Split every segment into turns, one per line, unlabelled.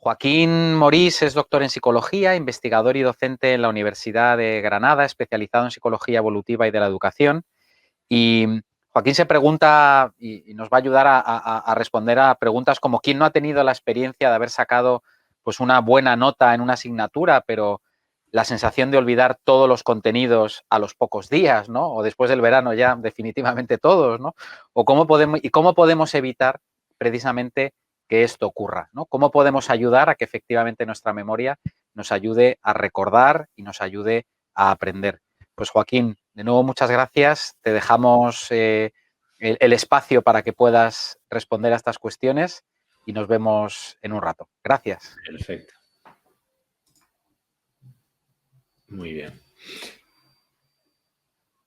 Joaquín Morís es doctor en psicología, investigador y docente en la Universidad de Granada, especializado en psicología evolutiva y de la educación. Y Joaquín se pregunta y nos va a ayudar a responder a preguntas como ¿quién no ha tenido la experiencia de haber sacado pues una buena nota en una asignatura, pero la sensación de olvidar todos los contenidos a los pocos días, ¿no? O después del verano ya definitivamente todos, ¿no? O cómo podemos evitar precisamente que esto ocurra, ¿no? ¿Cómo podemos ayudar a que efectivamente nuestra memoria nos ayude a recordar y nos ayude a aprender? Pues Joaquín, de nuevo muchas gracias. Te dejamos el espacio para que puedas responder a estas cuestiones y nos vemos en un rato. Gracias.
Perfecto. Muy bien.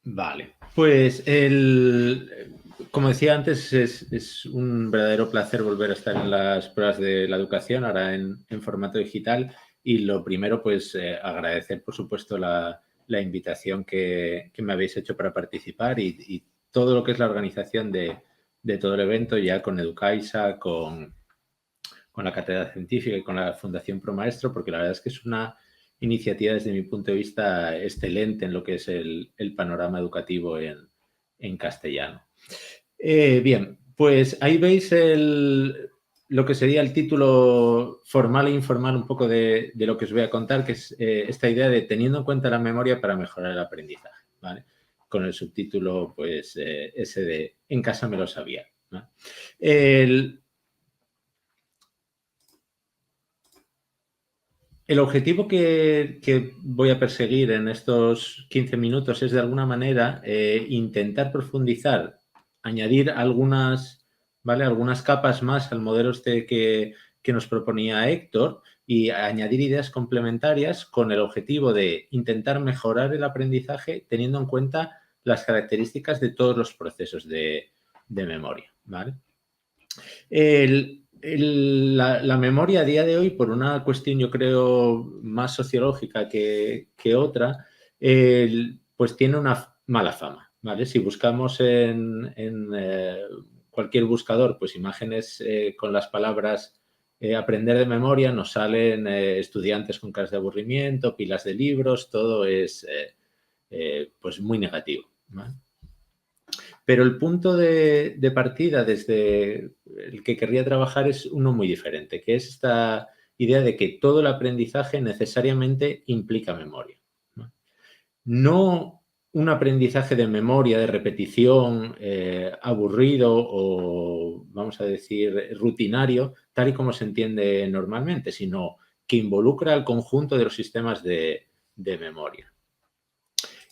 Vale, pues como decía antes, es un verdadero placer volver a estar en las pruebas de la educación, ahora en formato digital. Y lo primero, pues agradecer, por supuesto, la invitación que me habéis hecho para participar y todo lo que es la organización de todo el evento, ya con Educaisa, con la Cátedra Científica y con la Fundación ProMaestro, porque la verdad es que es una iniciativa desde mi punto de vista excelente en lo que es el panorama educativo en castellano. Bien, pues ahí veis lo que sería el título formal e informal un poco de lo que os voy a contar, que es esta idea de teniendo en cuenta la memoria para mejorar el aprendizaje, ¿vale? Con el subtítulo, pues, ese de En casa me lo sabía, ¿no? El objetivo que voy a perseguir en estos 15 minutos es, de alguna manera, intentar profundizar, añadir algunas capas más al modelo que nos proponía Héctor y añadir ideas complementarias con el objetivo de intentar mejorar el aprendizaje teniendo en cuenta las características de todos los procesos de memoria, ¿vale? La memoria a día de hoy, por una cuestión yo creo más sociológica que otra, pues tiene una mala fama, ¿vale? Si buscamos en cualquier buscador, pues imágenes con las palabras aprender de memoria, nos salen estudiantes con caras de aburrimiento, pilas de libros, todo es pues muy negativo, ¿vale? Pero el punto de partida desde el que querría trabajar es uno muy diferente, que es esta idea de que todo el aprendizaje necesariamente implica memoria. No un aprendizaje de memoria, de repetición, aburrido o, vamos a decir, rutinario, tal y como se entiende normalmente, sino que involucra al conjunto de los sistemas de memoria.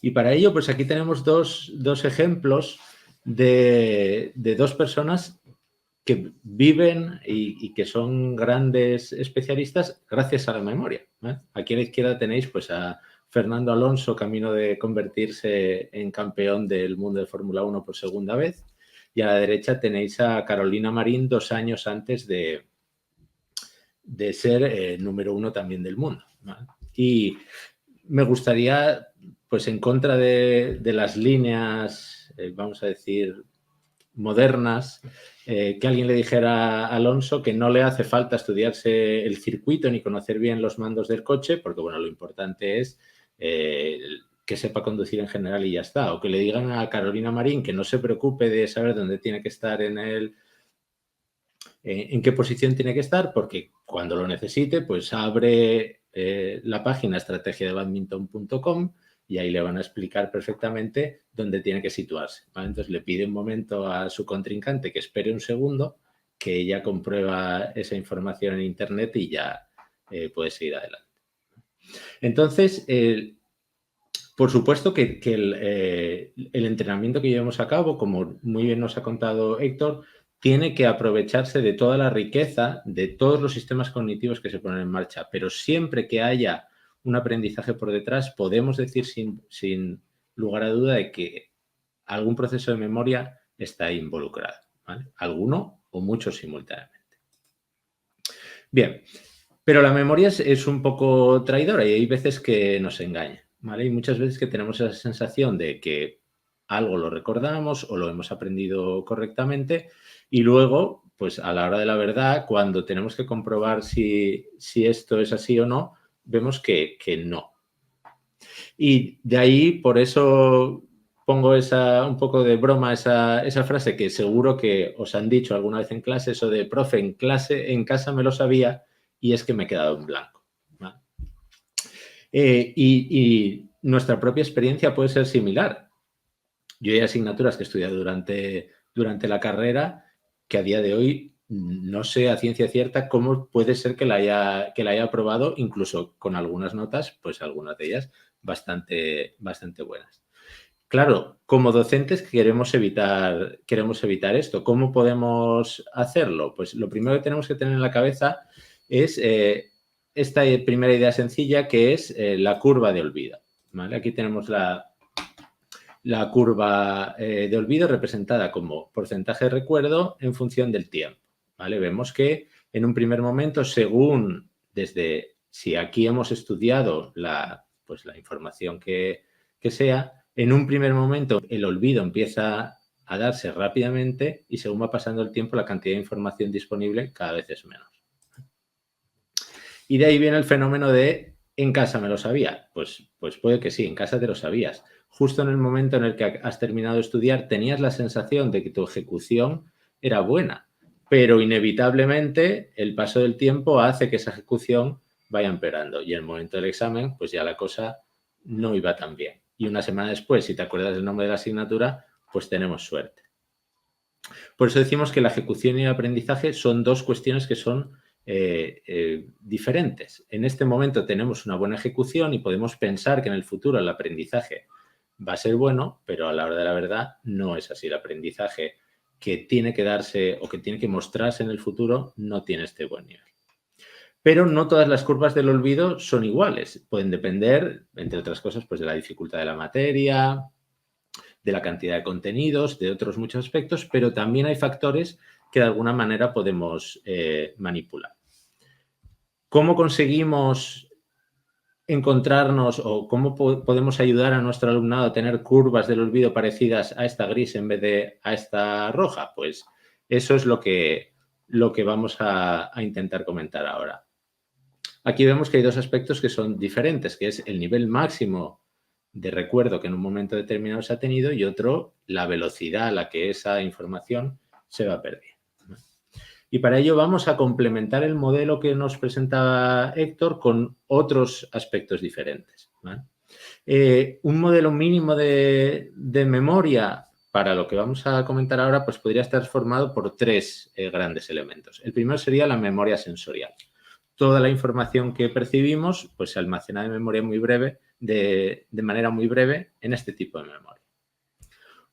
Y para ello, pues aquí tenemos dos ejemplos de dos personas que viven y que son grandes especialistas gracias a la memoria, ¿eh? Aquí a la izquierda tenéis pues a Fernando Alonso, camino de convertirse en campeón del mundo de Fórmula 1 por segunda vez, y a la derecha tenéis a Carolina Marín 2 años antes de ser número 1 también del mundo, ¿vale? Y me gustaría, pues en contra de las líneas, vamos a decir, modernas, que alguien le dijera a Alonso que no le hace falta estudiarse el circuito ni conocer bien los mandos del coche, porque bueno, lo importante es que sepa conducir en general y ya está. O que le digan a Carolina Marín que no se preocupe de saber dónde tiene que estar en qué posición tiene que estar, porque cuando lo necesite, pues abre la página estrategiadebadminton.com y ahí le van a explicar perfectamente dónde tiene que situarse, ¿vale? Entonces le pide un momento a su contrincante que espere un segundo, que ella comprueba esa información en internet y ya puede seguir adelante. Entonces, por supuesto que el entrenamiento que llevamos a cabo, como muy bien nos ha contado Héctor, tiene que aprovecharse de toda la riqueza de todos los sistemas cognitivos que se ponen en marcha, pero siempre que haya un aprendizaje por detrás, podemos decir sin lugar a duda de que algún proceso de memoria está involucrado, ¿vale? Alguno o muchos simultáneamente. Bien, pero la memoria es un poco traidora y hay veces que nos engaña, ¿vale? Y muchas veces que tenemos esa sensación de que algo lo recordamos o lo hemos aprendido correctamente y luego pues a la hora de la verdad, cuando tenemos que comprobar si esto es así o no, vemos que no. Y de ahí, por eso pongo un poco de broma esa frase que seguro que os han dicho alguna vez en clase, eso de, profe, en casa me lo sabía y es que me he quedado en blanco, ¿vale? Y nuestra propia experiencia puede ser similar. Yo hay asignaturas que he estudiado durante la carrera que a día de hoy no sé a ciencia cierta cómo puede ser que la haya aprobado, incluso con algunas notas, pues algunas de ellas bastante buenas. Claro, como docentes queremos evitar esto. ¿Cómo podemos hacerlo? Pues lo primero que tenemos que tener en la cabeza es esta primera idea sencilla, que es la curva de olvido, ¿vale? Aquí tenemos la curva de olvido representada como porcentaje de recuerdo en función del tiempo, ¿vale? Vemos que en un primer momento, según si aquí hemos estudiado pues la información que sea, en un primer momento el olvido empieza a darse rápidamente y según va pasando el tiempo la cantidad de información disponible cada vez es menos. Y de ahí viene el fenómeno de en casa me lo sabía. Pues puede que sí, en casa te lo sabías. Justo en el momento en el que has terminado de estudiar tenías la sensación de que tu ejecución era buena, pero inevitablemente el paso del tiempo hace que esa ejecución vaya empeorando y en el momento del examen pues ya la cosa no iba tan bien. Y una semana después, si te acuerdas del nombre de la asignatura, pues tenemos suerte. Por eso decimos que la ejecución y el aprendizaje son dos cuestiones que son diferentes. En este momento tenemos una buena ejecución y podemos pensar que en el futuro el aprendizaje va a ser bueno, pero a la hora de la verdad no es así. El aprendizaje que tiene que darse o que tiene que mostrarse en el futuro no tiene este buen nivel. Pero no todas las curvas del olvido son iguales. Pueden depender, entre otras cosas, pues de la dificultad de la materia, de la cantidad de contenidos, de otros muchos aspectos, pero también hay factores que de alguna manera podemos manipular. ¿Cómo conseguimos encontrarnos o cómo podemos ayudar a nuestro alumnado a tener curvas del olvido parecidas a esta gris en vez de a esta roja? Pues eso es lo que vamos a intentar comentar ahora. Aquí vemos que hay dos aspectos que son diferentes, que es el nivel máximo de recuerdo que en un momento determinado se ha tenido y otro, la velocidad a la que esa información se va perdiendo. Y para ello vamos a complementar el modelo que nos presentaba Héctor con otros aspectos diferentes, ¿vale? Un modelo mínimo de memoria para lo que vamos a comentar ahora pues podría estar formado por tres grandes elementos. El primero sería la memoria sensorial. Toda la información que percibimos pues se almacena de memoria muy breve, de manera muy breve en este tipo de memoria.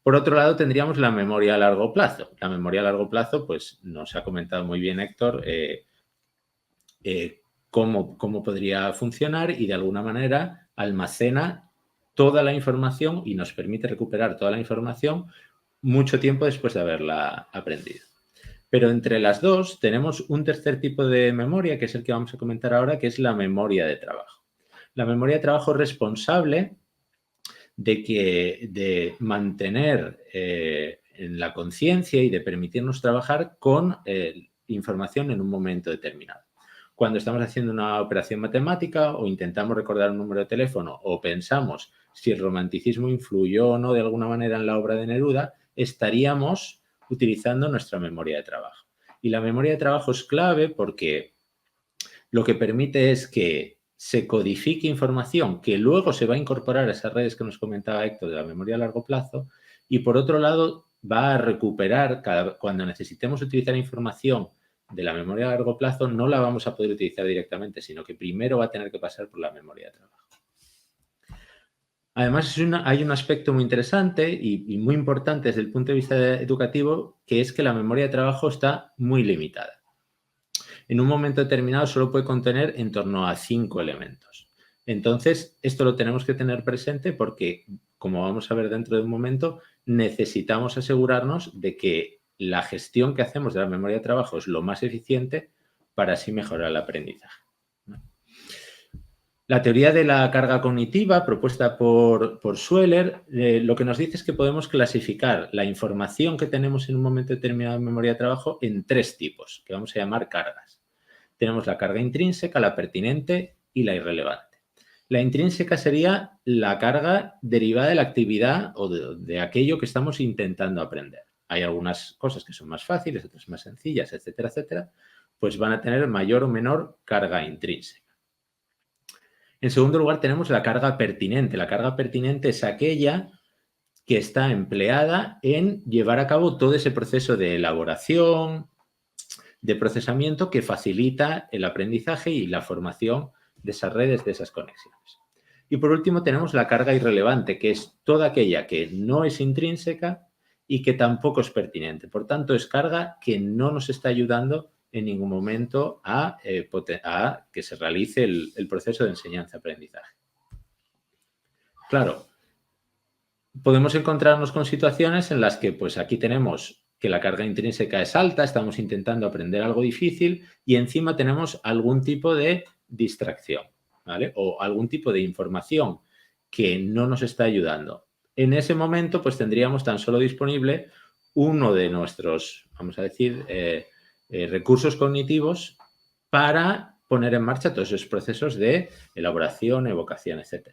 Por otro lado, tendríamos la memoria a largo plazo. La memoria a largo plazo, pues nos ha comentado muy bien Héctor cómo podría funcionar y de alguna manera almacena toda la información y nos permite recuperar toda la información mucho tiempo después de haberla aprendido. Pero entre las dos tenemos un tercer tipo de memoria, que es el que vamos a comentar ahora, que es la memoria de trabajo. La memoria de trabajo es responsable de mantener en la conciencia y de permitirnos trabajar con información en un momento determinado. Cuando estamos haciendo una operación matemática o intentamos recordar un número de teléfono o pensamos si el romanticismo influyó o no de alguna manera en la obra de Neruda, estaríamos utilizando nuestra memoria de trabajo. Y la memoria de trabajo es clave porque lo que permite es que se codifique información que luego se va a incorporar a esas redes que nos comentaba Héctor de la memoria a largo plazo y por otro lado va a recuperar cuando necesitemos utilizar información de la memoria a largo plazo no la vamos a poder utilizar directamente, sino que primero va a tener que pasar por la memoria de trabajo. Además, hay un aspecto muy interesante y muy importante desde el punto de vista educativo, que es que la memoria de trabajo está muy limitada. En un momento determinado solo puede contener en torno a 5 elementos. Entonces, esto lo tenemos que tener presente porque, como vamos a ver dentro de un momento, necesitamos asegurarnos de que la gestión que hacemos de la memoria de trabajo es lo más eficiente para así mejorar el aprendizaje. La teoría de la carga cognitiva propuesta por Schweller lo que nos dice es que podemos clasificar la información que tenemos en un momento determinado en memoria de trabajo en 3 tipos, que vamos a llamar cargas. Tenemos la carga intrínseca, la pertinente y la irrelevante. La intrínseca sería la carga derivada de la actividad o de aquello que estamos intentando aprender. Hay algunas cosas que son más fáciles, otras más sencillas, etcétera, etcétera, pues van a tener mayor o menor carga intrínseca. En segundo lugar, tenemos la carga pertinente. La carga pertinente es aquella que está empleada en llevar a cabo todo ese proceso de elaboración, de procesamiento que facilita el aprendizaje y la formación de esas redes, de esas conexiones. Y por último, tenemos la carga irrelevante, que es toda aquella que no es intrínseca y que tampoco es pertinente. Por tanto, es carga que no nos está ayudando en ningún momento a que se realice el proceso de enseñanza-aprendizaje. Claro, podemos encontrarnos con situaciones en las que, pues aquí tenemos que la carga intrínseca es alta, estamos intentando aprender algo difícil y encima tenemos algún tipo de distracción, ¿vale? O algún tipo de información que no nos está ayudando. En ese momento, pues tendríamos tan solo disponible uno de nuestros, vamos a decir, recursos cognitivos para poner en marcha todos esos procesos de elaboración, evocación, etc.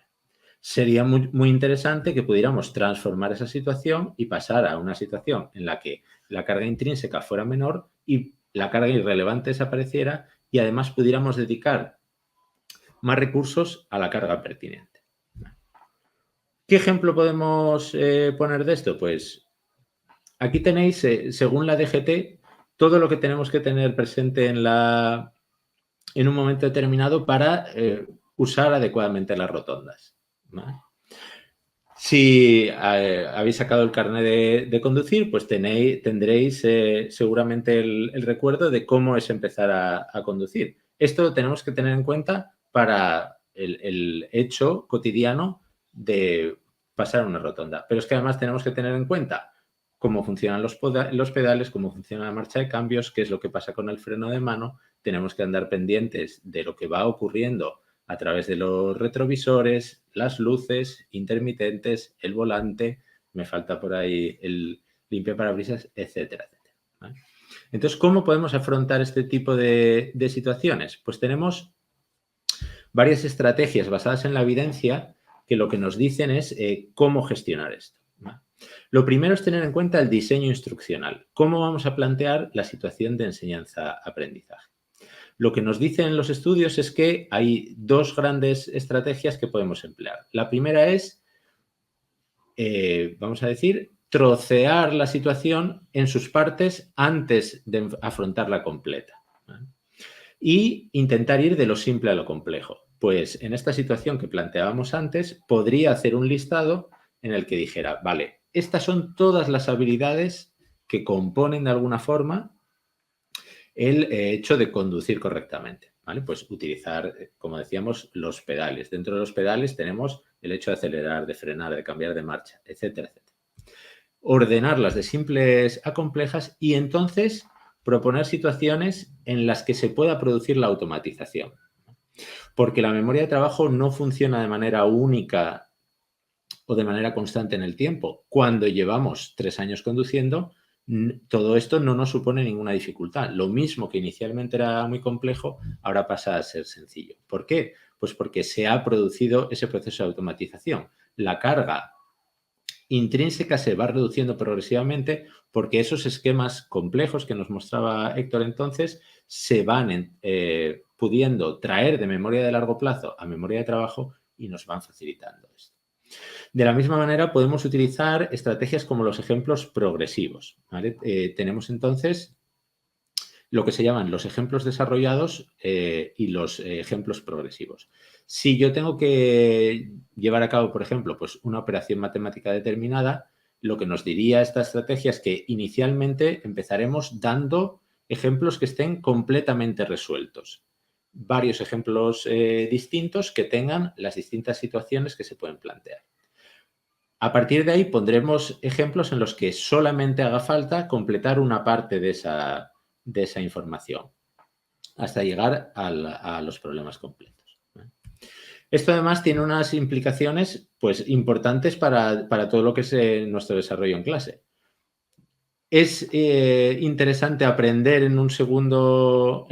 Sería muy interesante que pudiéramos transformar esa situación y pasar a una situación en la que la carga intrínseca fuera menor y la carga irrelevante desapareciera y además pudiéramos dedicar más recursos a la carga pertinente. ¿Qué ejemplo podemos poner de esto? Pues aquí tenéis, según la DGT, todo lo que tenemos que tener presente en un momento determinado para usar adecuadamente las rotondas, ¿vale? Si habéis sacado el carnet de conducir, pues tendréis seguramente el recuerdo de cómo es empezar a conducir. Esto lo tenemos que tener en cuenta para el hecho cotidiano de pasar una rotonda. Pero es que además tenemos que tener en cuenta cómo funcionan los pedales, cómo funciona la marcha de cambios, qué es lo que pasa con el freno de mano. Tenemos que andar pendientes de lo que va ocurriendo a través de los retrovisores, las luces intermitentes, el volante, me falta por ahí el limpiaparabrisas, etcétera, etcétera, ¿vale? Entonces, ¿cómo podemos afrontar este tipo de situaciones? Pues tenemos varias estrategias basadas en la evidencia que lo que nos dicen es cómo gestionar esto, ¿vale? Lo primero es tener en cuenta el diseño instruccional. ¿Cómo vamos a plantear la situación de enseñanza-aprendizaje? Lo que nos dicen los estudios es que hay 2 grandes estrategias que podemos emplear. La primera es, vamos a decir, trocear la situación en sus partes antes de afrontarla completa, ¿vale? Y intentar ir de lo simple a lo complejo. Pues en esta situación que planteábamos antes, podría hacer un listado en el que dijera, vale, estas son todas las habilidades que componen de alguna forma el hecho de conducir correctamente, ¿vale? Pues utilizar, como decíamos, los pedales. Dentro de los pedales tenemos el hecho de acelerar, de frenar, de cambiar de marcha, etcétera, etcétera. Ordenarlas de simples a complejas y entonces proponer situaciones en las que se pueda producir la automatización. Porque la memoria de trabajo no funciona de manera única o de manera constante en el tiempo. Cuando llevamos 3 años conduciendo, todo esto no nos supone ninguna dificultad. Lo mismo que inicialmente era muy complejo, ahora pasa a ser sencillo. ¿Por qué? Pues porque se ha producido ese proceso de automatización. La carga intrínseca se va reduciendo progresivamente porque esos esquemas complejos que nos mostraba Héctor entonces se van pudiendo traer de memoria de largo plazo a memoria de trabajo y nos van facilitando esto. De la misma manera, podemos utilizar estrategias como los ejemplos progresivos, ¿vale? Tenemos entonces lo que se llaman los ejemplos desarrollados y los ejemplos progresivos. Si yo tengo que llevar a cabo, por ejemplo, pues una operación matemática determinada, lo que nos diría esta estrategia es que inicialmente empezaremos dando ejemplos que estén completamente resueltos. Varios ejemplos distintos que tengan las distintas situaciones que se pueden plantear. A partir de ahí pondremos ejemplos en los que solamente haga falta completar una parte de esa información hasta llegar a los problemas completos, ¿vale? Esto además tiene unas implicaciones pues, importantes para todo lo que es nuestro desarrollo en clase. ¿Es interesante aprender en un segundo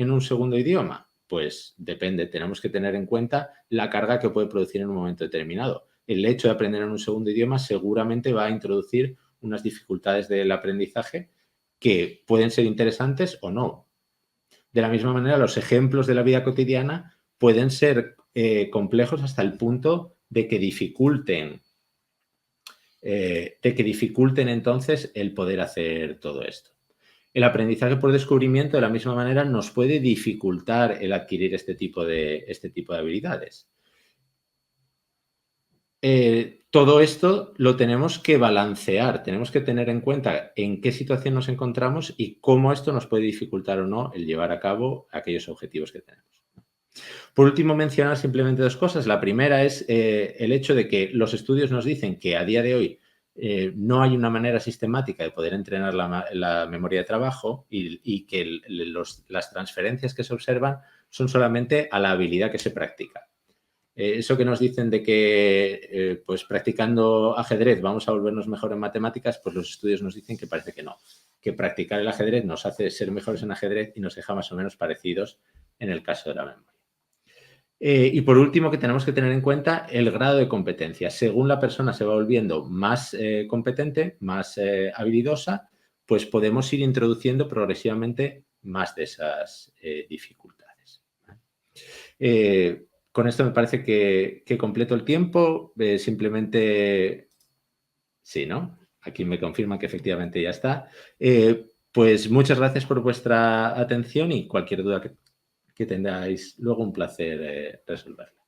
idioma? Pues depende, tenemos que tener en cuenta la carga que puede producir en un momento determinado. El hecho de aprender en un segundo idioma seguramente va a introducir unas dificultades del aprendizaje que pueden ser interesantes o no. De la misma manera, los ejemplos de la vida cotidiana pueden ser complejos hasta el punto de que dificulten entonces el poder hacer todo esto. El aprendizaje por descubrimiento, de la misma manera, nos puede dificultar el adquirir este tipo de habilidades. Todo esto lo tenemos que balancear, tenemos que tener en cuenta en qué situación nos encontramos y cómo esto nos puede dificultar o no el llevar a cabo aquellos objetivos que tenemos. Por último, mencionar simplemente dos cosas. La primera es el hecho de que los estudios nos dicen que a día de hoy no hay una manera sistemática de poder entrenar la memoria de trabajo y que las transferencias que se observan son solamente a la habilidad que se practica. Eso que nos dicen de que pues practicando ajedrez vamos a volvernos mejor en matemáticas, pues los estudios nos dicen que parece que no, que practicar el ajedrez nos hace ser mejores en ajedrez y nos deja más o menos parecidos en el caso de la memoria. Y por último, que tenemos que tener en cuenta el grado de competencia. Según la persona se va volviendo más competente, más habilidosa, pues podemos ir introduciendo progresivamente más de esas dificultades. Con esto me parece que completo el tiempo. Simplemente, sí, ¿no? Aquí me confirman que efectivamente ya está. Pues muchas gracias por vuestra atención y cualquier duda que tengáis luego, un placer resolverla.